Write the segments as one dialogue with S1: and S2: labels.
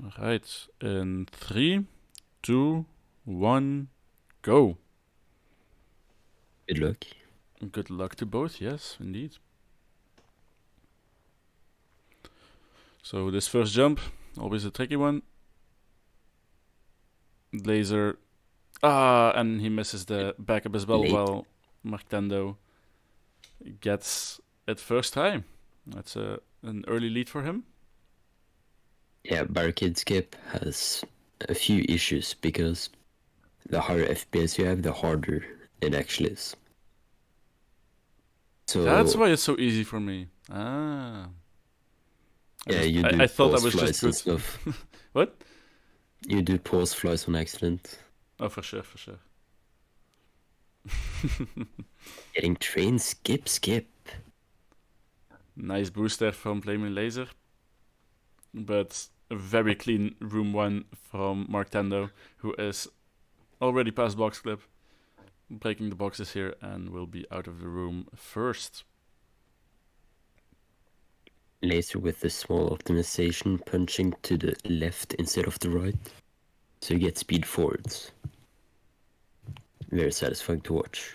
S1: Alright, in 3, 2, 1, go.
S2: Good luck.
S1: Good luck to both, yes, indeed. So this first jump, always a tricky one. Laser. And he misses the backup as well,
S2: Late.
S1: while Marctendo gets it first time. That's an early lead for him.
S2: Yeah, Barricade Skip has a few issues because the higher FPS you have, the harder it actually is. So
S1: That's why it's so easy for me. Ah.
S2: yeah, you do
S1: I thought I
S2: pause
S1: was just
S2: flies and
S1: good.
S2: stuff.
S1: What?
S2: You do pause flies on accident.
S1: Oh, for sure, for sure.
S2: Getting train skip.
S1: Nice boost there from FlamingLazer. But a very clean room 1 from Marctendo, who is already past box clip, breaking the boxes here, and will be out of the room first.
S2: Laser with the small optimization, punching to the left instead of the right. So you get speed forwards. Very satisfying to watch.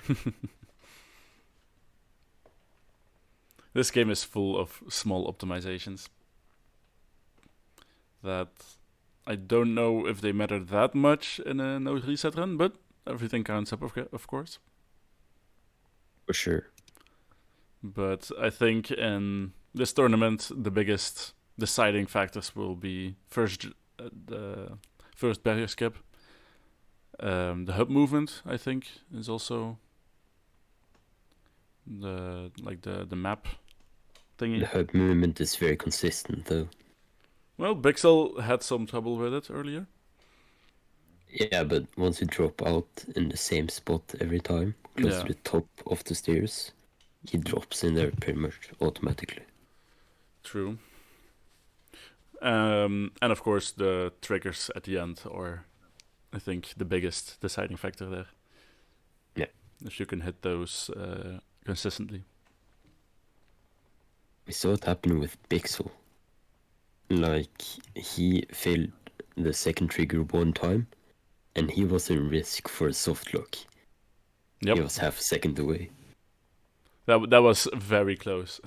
S1: This game is full of small optimizations that I don't know if they matter that much in a no reset run, but everything counts up, of course.
S2: For sure.
S1: But I think in this tournament, the biggest deciding factors will be the first barrier skip. The hub movement, I think, is also the map thingy.
S2: The hub movement is very consistent though.
S1: Well, Bixel had some trouble with it earlier.
S2: Yeah, but once you drop out in the same spot every time, close to the top of the stairs, he drops in there pretty much automatically.
S1: True. And of course, the triggers at the end are, I think, the biggest deciding factor there.
S2: Yeah.
S1: If you can hit those consistently.
S2: We saw it happen with Bixel. Like, he failed the second trigger one time, and he was a risk for a soft lock.
S1: Yep.
S2: He was half a second away.
S1: That was very close.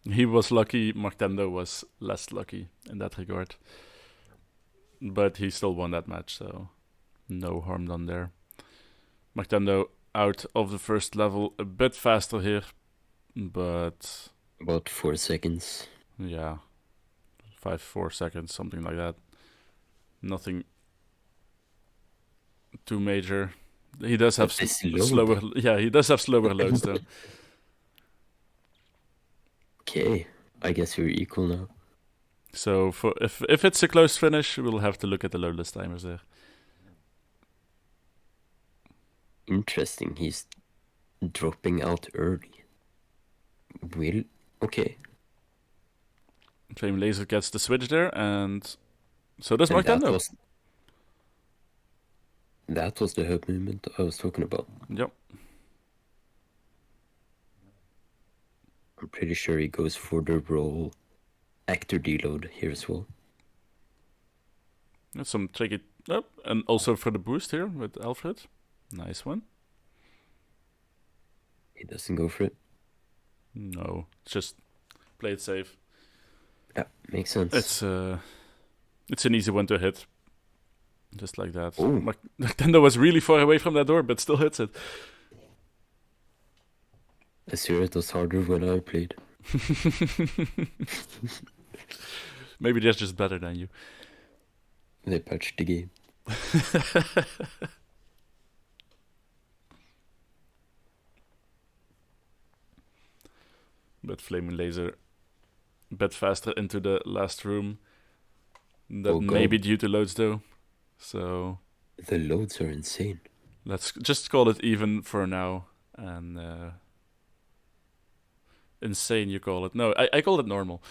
S1: He was lucky, Marctendo was less lucky in that regard. But he still won that match, so no harm done there. Marctendo out of the first level a bit faster here, but...
S2: About 4 seconds.
S1: Yeah, 4 seconds, something like that. Nothing too major. He does have slower... Yeah, he does have slower loads, though.
S2: Okay, I guess we're equal now.
S1: So if it's a close finish, we'll have to look at the loadless timers there.
S2: Interesting, he's dropping out early. Okay.
S1: FlamingLazer gets the switch there, and so does Marctendo.
S2: That was the hub movement I was talking about.
S1: Yep.
S2: I'm pretty sure he goes for the roll actor deload here as well.
S1: That's some tricky up, and also for the boost here with Alfred. Nice one.
S2: He doesn't go for it.
S1: No, just play it safe.
S2: Yeah, makes sense.
S1: It's an easy one to hit. Just like that.
S2: Oh.
S1: Marctendo was really far away from that door, but still hits it.
S2: I swear it was harder when I played.
S1: Maybe they're just better than you.
S2: They patched the game.
S1: But FlamingLazer a bit faster into the last room. That may be due to loads though. So
S2: the loads are insane.
S1: Let's just call it even for now. And insane you call it. No, I call it normal.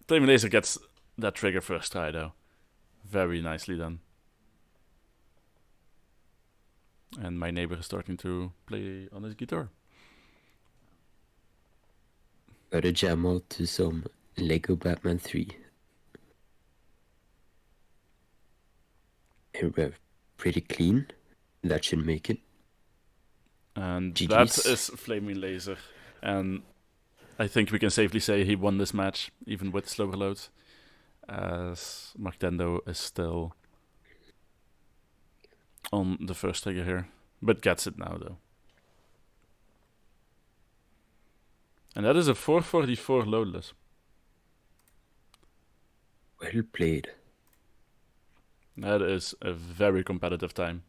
S1: FlamingLazer gets that trigger first try though. Very nicely done. And my neighbor is starting to play on his guitar.
S2: Gotta jam out to some LEGO Batman 3. Here we have pretty clean. That should make it.
S1: And
S2: GG's.
S1: that is FlamingLazer. And I think we can safely say he won this match, even with slower loads, as Marctendo is still on the first trigger here, but gets it now though. And that is a 444 loadless.
S2: Well played.
S1: That is a very competitive time.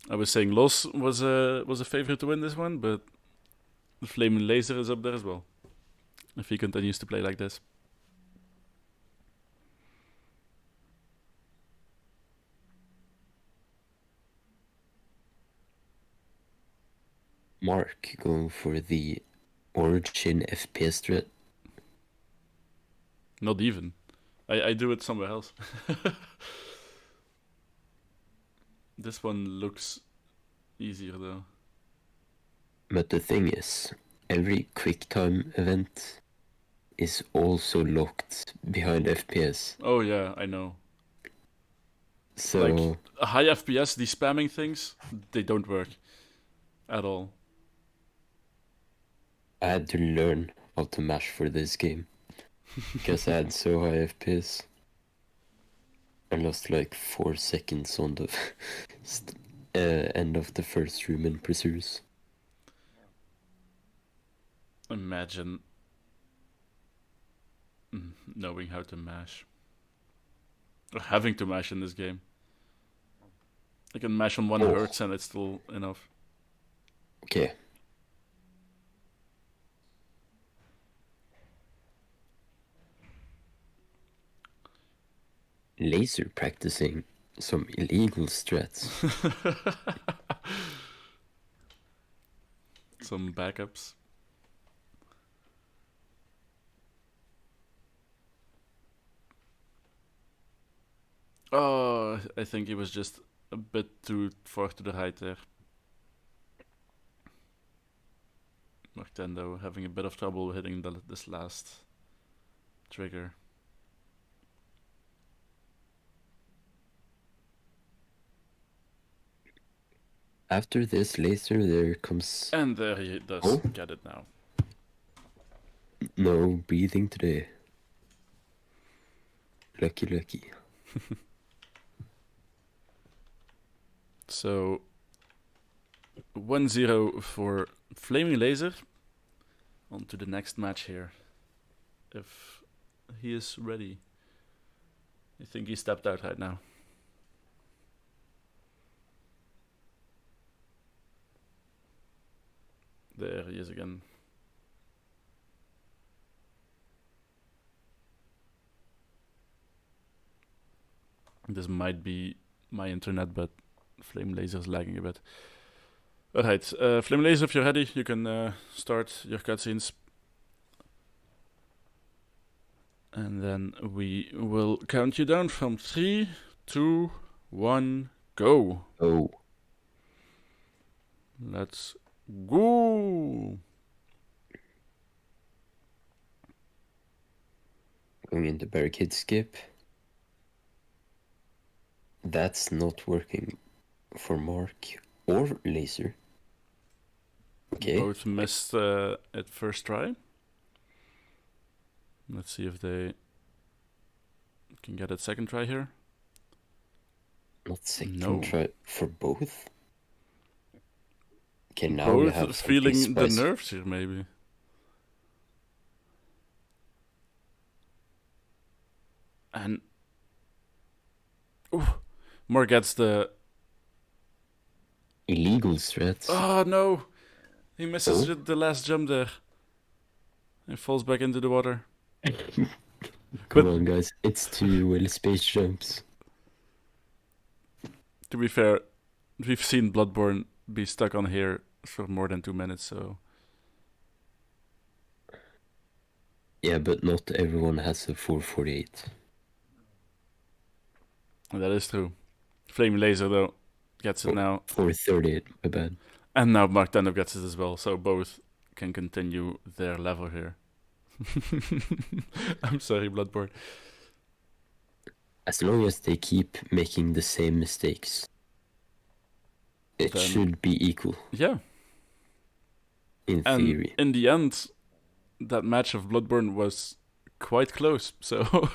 S1: I was saying Los was a favorite to win this one, but FlamingLazer is up there as well, if he continues to play like this.
S2: Mark going for the Origin FPS threat.
S1: Not even. I do it somewhere else. This one looks easier though.
S2: But the thing is, every quick time event is also locked behind FPS.
S1: Oh yeah, I know.
S2: So
S1: Like high FPS, these spamming things, they don't work at all.
S2: I had to learn how to mash for this game because I had so high FPS. I lost like 4 seconds on the end of the first room in Pursuers.
S1: Imagine knowing how to mash. Or having to mash in this game. I can mash on 1 hertz and it's still enough.
S2: Okay. Laser practicing some illegal strats.
S1: Some backups. Oh, I think he was just a bit too far to the right there. Marctendo having a bit of trouble hitting this last trigger.
S2: After this laser, there comes...
S1: And there he does get it now.
S2: No breathing today. Lucky, lucky.
S1: So 1-0 for FlamingLazer. On to the next match here. If he is ready. I think he stepped out right now. There he is again. This might be my internet, but FlamingLazer is lagging a bit. Alright, FlamingLazer, if you're ready, you can start your cutscenes. And then we will count you down from 3, 2, 1, go.
S2: Oh.
S1: Let's go.
S2: Going into barricade skip. That's not working for Mark or Laser. Okay.
S1: Both missed at first try. Let's see if they can get it second try here.
S2: Not second try for both? Okay, now
S1: both
S2: we have
S1: feeling the nerves here, maybe. And More gets the
S2: illegal strats.
S1: Oh no! He misses the last jump there. He falls back into the water.
S2: Come on, guys. It's 2 well-spaced jumps.
S1: To be fair, we've seen Bloodborne be stuck on here for more than 2 minutes, so...
S2: Yeah, but not everyone has a 448.
S1: That is true. FlamingLazer, though, gets it now.
S2: 438, my bad.
S1: And now Marctendo gets it as well, so both can continue their level here. I'm sorry, Bloodborne.
S2: As long as they keep making the same mistakes, it
S1: Then-
S2: should be equal
S1: Yeah,
S2: in
S1: and
S2: theory.
S1: in the end, that match of Bloodborne was quite close. So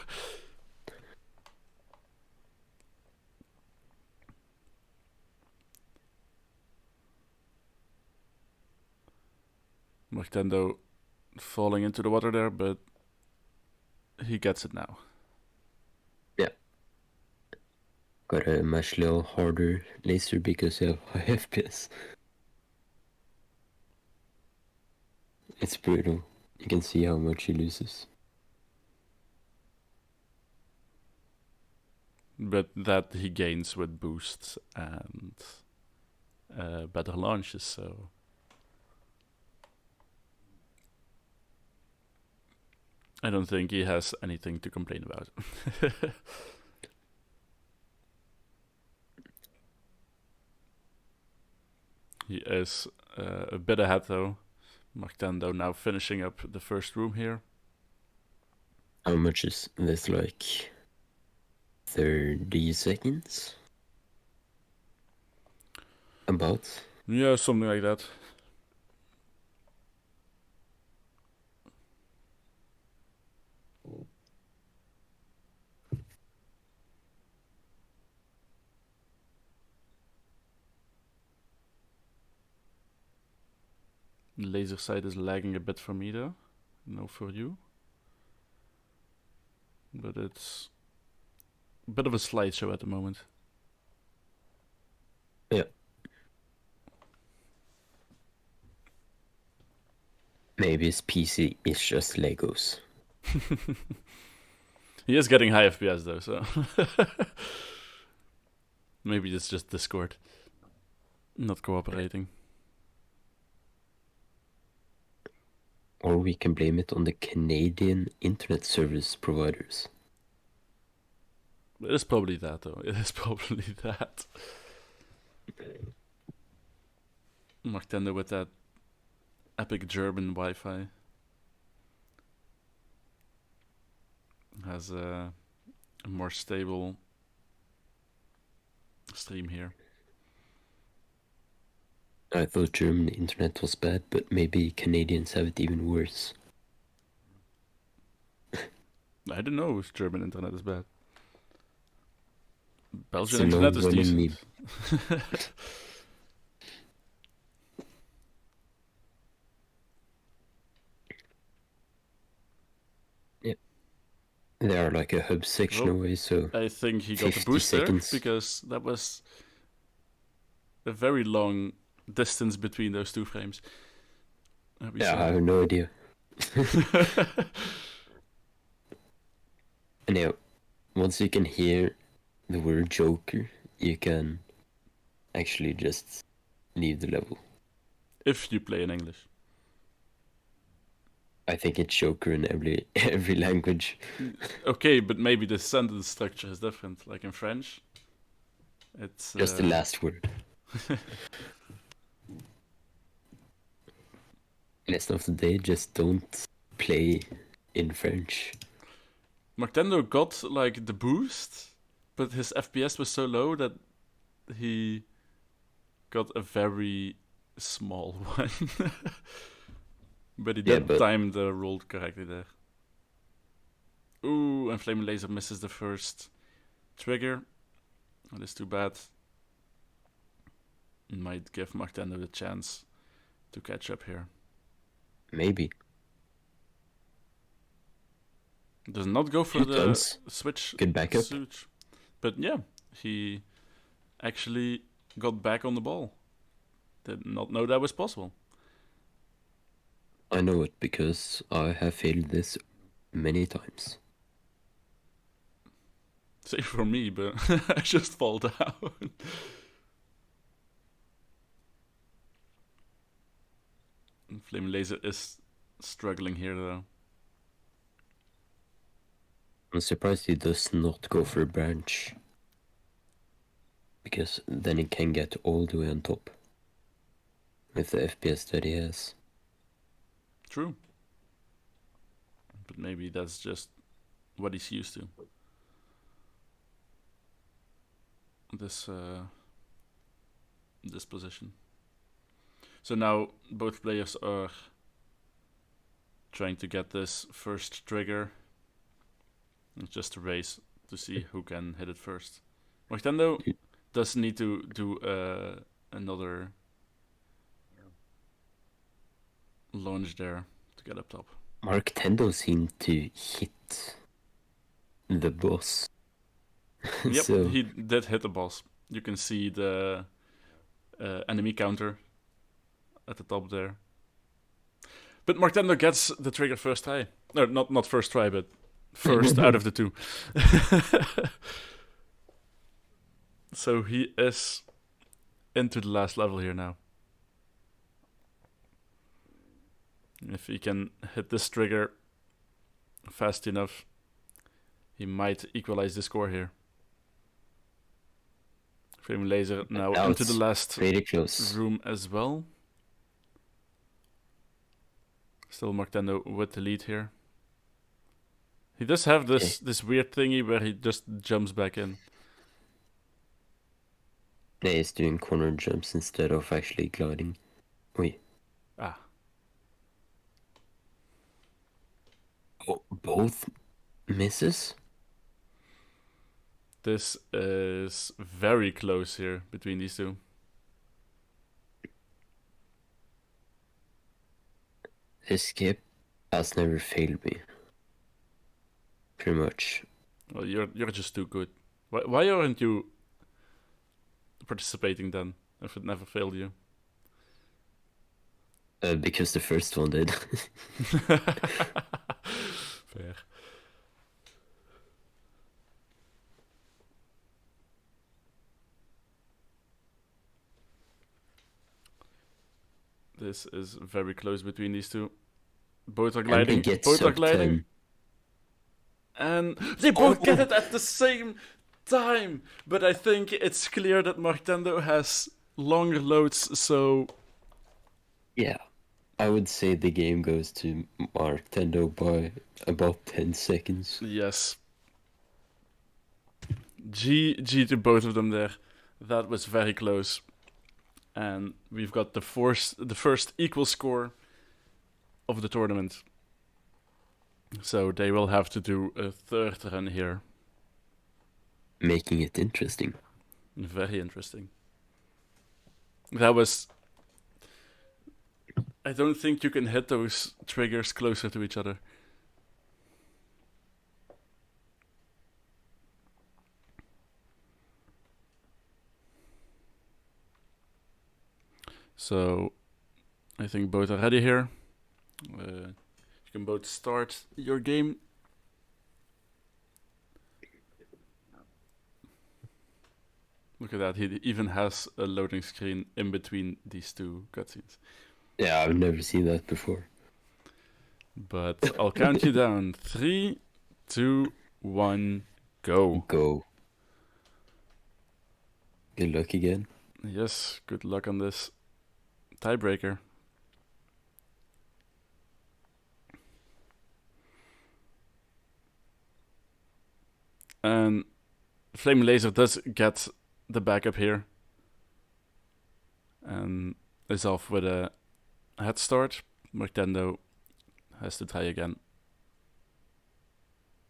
S1: Marctendo falling into the water there, but he gets it now.
S2: Got a much little harder laser because of high FPS. It's brutal. You can see how much he loses.
S1: But that he gains with boosts and better launches, so I don't think he has anything to complain about. He is a bit ahead though. Marctendo now finishing up the first room here.
S2: How much is this, like 30 seconds? About?
S1: Yeah, something like that. Laser sight is lagging a bit for me though. No for you. But it's a bit of a slideshow at the moment.
S2: Yeah. Maybe his PC is just Legos.
S1: He is getting high FPS though, so maybe it's just Discord not cooperating.
S2: Or we can blame it on the Canadian internet service providers.
S1: It is probably that though. It is probably that. Marctendo with that epic German Wi-Fi has a more stable stream here.
S2: I thought German internet was bad, but maybe Canadians have it even worse.
S1: I don't know if German internet is bad. Belgian
S2: It's a
S1: internet is
S2: long-running
S1: decent.
S2: They are like a hub section
S1: Well,
S2: away, so
S1: I think he got the
S2: 50
S1: boost
S2: seconds.
S1: there because that was a very long distance between those two frames.
S2: yeah, I have no idea. And yeah, once you can hear the word Joker, you can actually just leave the level.
S1: If you play in English.
S2: I think it's Joker in every language.
S1: Okay, but maybe the sentence structure is different. Like in French, it's
S2: Just the last word. Lesson of the day, just don't play in French.
S1: Marctendo got like the boost, but his FPS was so low that he got a very small one. But he did time the roll correctly there. Ooh, and FlamingLazer misses the first trigger. That is too bad. It might give Marctendo the chance to catch up here.
S2: Maybe.
S1: Does not go for the switch.
S2: Good backup.
S1: Switch. But yeah, he actually got back on the ball. Did not know that was possible.
S2: I know it because I have failed this many times.
S1: Same for me, but I just fall down. FlamingLazer is struggling here though.
S2: I'm surprised he does not go for a branch. Because then he can get all the way on top. With the FPS that he has.
S1: True. But maybe that's just what he's used to. This position. So now both players are trying to get this first trigger. It's just a race to see who can hit it first. Marctendo does need to do another launch there to get up top.
S2: Marctendo seemed to hit the boss.
S1: Yep,
S2: So
S1: he did hit the boss. You can see the enemy counter at the top there. But Marctendo gets the trigger first try. No, not first try, but first out of the two. So he is into the last level here now. If he can hit this trigger fast enough, he might equalize the score here. FlamingLazer now into the last room as well. Still Marctendo with the lead here. He does have this weird thingy where he just jumps back in.
S2: Yeah, he's doing corner jumps instead of actually gliding. Wait.
S1: Ah.
S2: Oh, both misses?
S1: This is very close here between these two.
S2: This skip has never failed me. Pretty much.
S1: Well, you're just too good. Why aren't you participating then? If it never failed you.
S2: Because the first one did.
S1: Fair. This is very close between these two. Both are gliding. Both are gliding. 10. And they both get it at the same time. But I think it's clear that Marctendo has longer loads, so...
S2: Yeah. I would say the game goes to Marctendo by about 10 seconds.
S1: Yes. GG to both of them there. That was very close. And we've got the first equal score of the tournament. So they will have to do a third run here.
S2: Making it interesting.
S1: Very interesting. That was... I don't think you can hit those triggers closer to each other. So, I think both are ready here. You can both start your game. Look at that, he even has a loading screen in between these two cutscenes.
S2: Yeah, I've never seen that before.
S1: But I'll count you down. 3, 2, 1, go.
S2: Go. Good luck again.
S1: Yes, good luck on this tiebreaker. And FlamingLazer does get the backup here. And is off with a head start. Marctendo has to try again.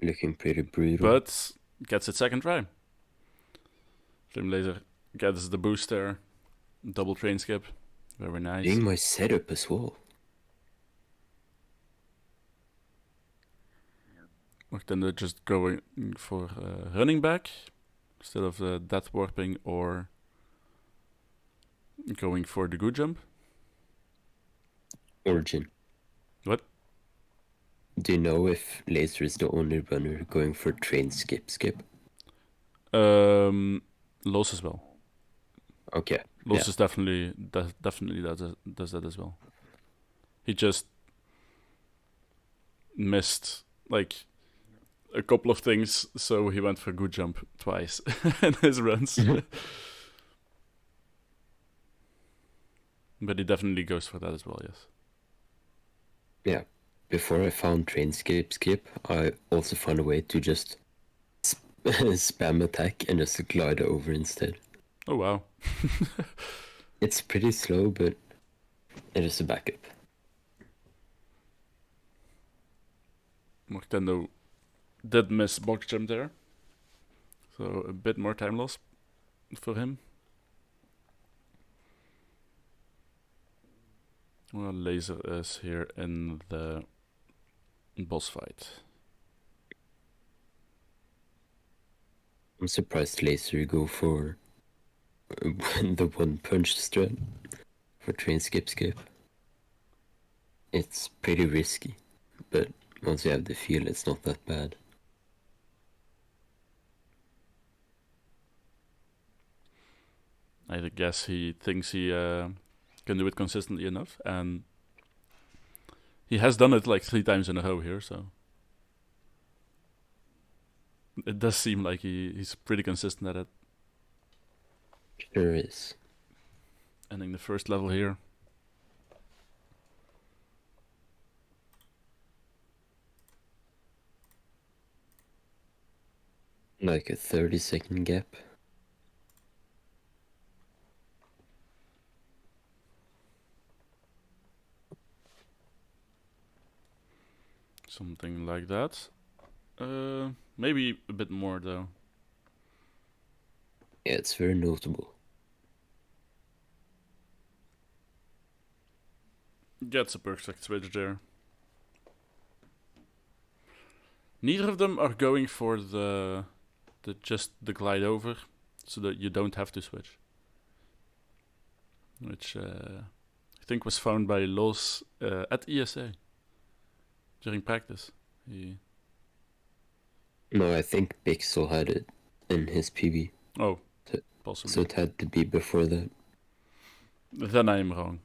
S2: Looking pretty brutal.
S1: But gets it second try. FlamingLazer gets the boost there. Double train skip. Very nice.
S2: Doing my setup as well.
S1: Marctendo just going for running back instead of the death warping or going for the good jump.
S2: Origin.
S1: What?
S2: Do you know if Laser is the only runner going for train skip?
S1: Los as well.
S2: Okay.
S1: Los is definitely does that as well. He just missed like a couple of things, so he went for good jump twice in his runs. But he definitely goes for that as well, yes.
S2: Yeah. Before I found skip, I also found a way to just spam attack and just glide over instead.
S1: Oh wow.
S2: It's pretty slow, but it is a backup.
S1: Marctendo did miss box jump there. So a bit more time loss for him. Well, Laser is here in the boss fight.
S2: I'm surprised Laser go for the one punch strat for train skip. It's pretty risky, but once you have the feel, it's not that bad.
S1: I guess he thinks he can do it consistently enough, and he has done it like 3 times in a row here, so it does seem like he's pretty consistent at it.
S2: Sure is.
S1: Ending the first level here.
S2: Like a 30-second gap.
S1: Something like that. Maybe a bit more though.
S2: Yeah, it's very notable.
S1: Gets a perfect switch there. Neither of them are going for the just the glide over, so that you don't have to switch. Which I think was found by Los at ESA during practice.
S2: No, I think Pixel had it in his PB.
S1: Oh,
S2: So
S1: possibly.
S2: it had to be before that.
S1: Then I am wrong.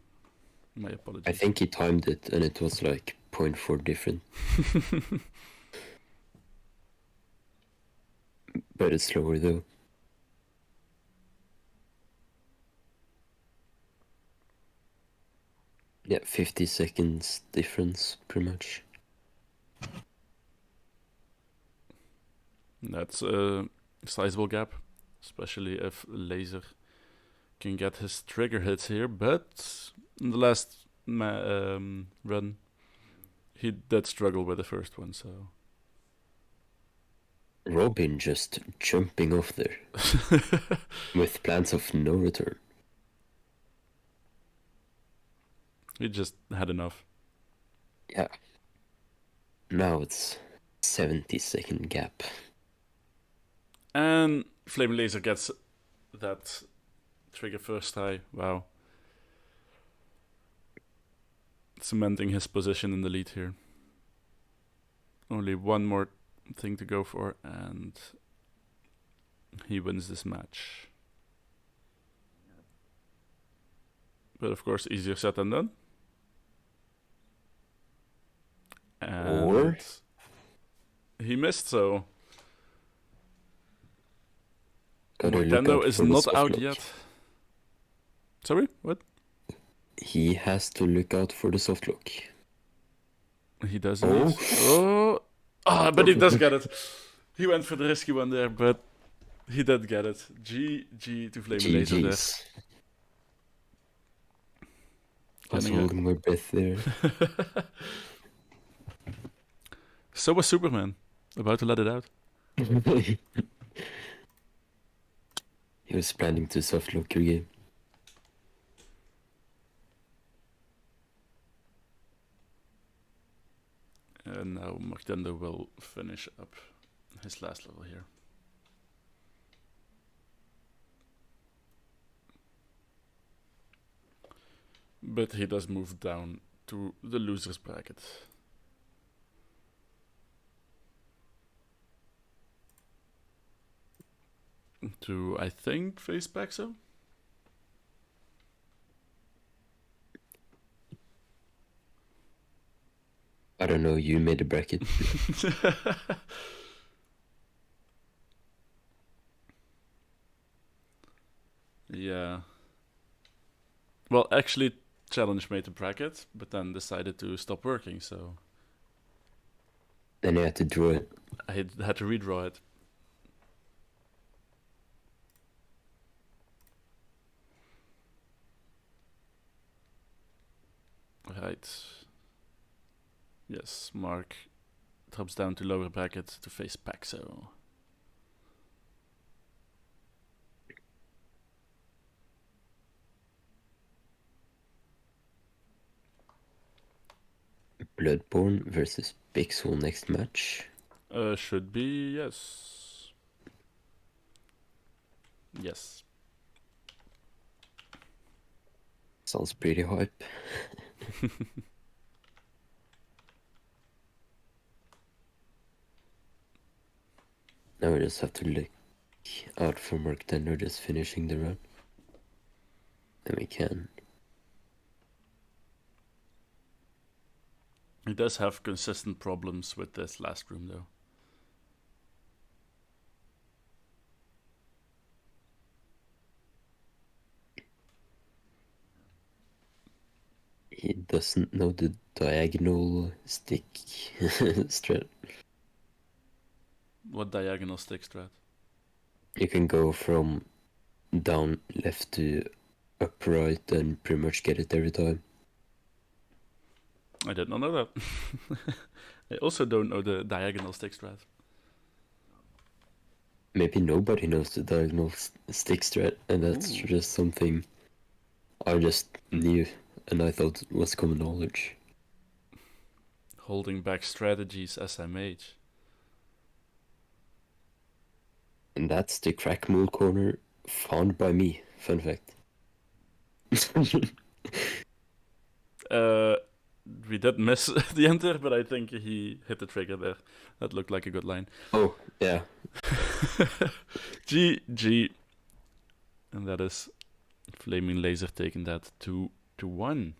S1: My apologies.
S2: I think he timed it and it was like 0.4 different. But it's slower though. Yeah, 50 seconds difference, pretty much.
S1: That's a sizable gap, especially if Laser can get his trigger hits here. But in the last run, he did struggle with the first one, so.
S2: Robin just jumping off there with plans of no return.
S1: He just had enough.
S2: Yeah. Now it's 70-second gap.
S1: And FlamingLazer gets that trigger first try. Wow. Cementing his position in the lead here. Only one more thing to go for, and he wins this match. But of course, easier said than done. And he missed, so Marctendo is not out yet. Sorry, what?
S2: He has to look out for the soft lock.
S1: He does indeed. Oh, but he does get it. He went for the risky one there, but he did get it. GG to FlamingLazer there.
S2: I was holding my breath there.
S1: So was Superman, about to let it out.
S2: He was planning to soft lock your game.
S1: And now Marctendo will finish up his last level here. But he does move down to the loser's bracket. To, I think, face Paxo?
S2: I don't know, you made a bracket.
S1: Yeah. Well, actually, challenge made the bracket, but then decided to stop working, so
S2: Then you had to draw it.
S1: I had to redraw it. Right. Yes, Mark drops down to lower bracket to face Paxo.
S2: Bloodborne versus Pixel next match.
S1: Should be, yes. Yes.
S2: Sounds pretty hype. Now we just have to look out for Marctendo just finishing the run. And we can.
S1: He does have consistent problems with this last room, though.
S2: He doesn't know the diagonal stick strat.
S1: What diagonal stick strat?
S2: You can go from down left to up right and pretty much get it every time.
S1: I did not know that. I also don't know the diagonal stick strat.
S2: Maybe nobody knows the diagonal stick strat, and that's
S1: Ooh.
S2: just something I just knew and I thought was common knowledge.
S1: Holding back strategies SMH.
S2: And that's the crack mule corner found by me. Fun fact.
S1: We did miss the enter, but I think he hit the trigger there. That looked like a good line.
S2: Oh, yeah.
S1: GG. And that is FlamingLazer taking that 2-1.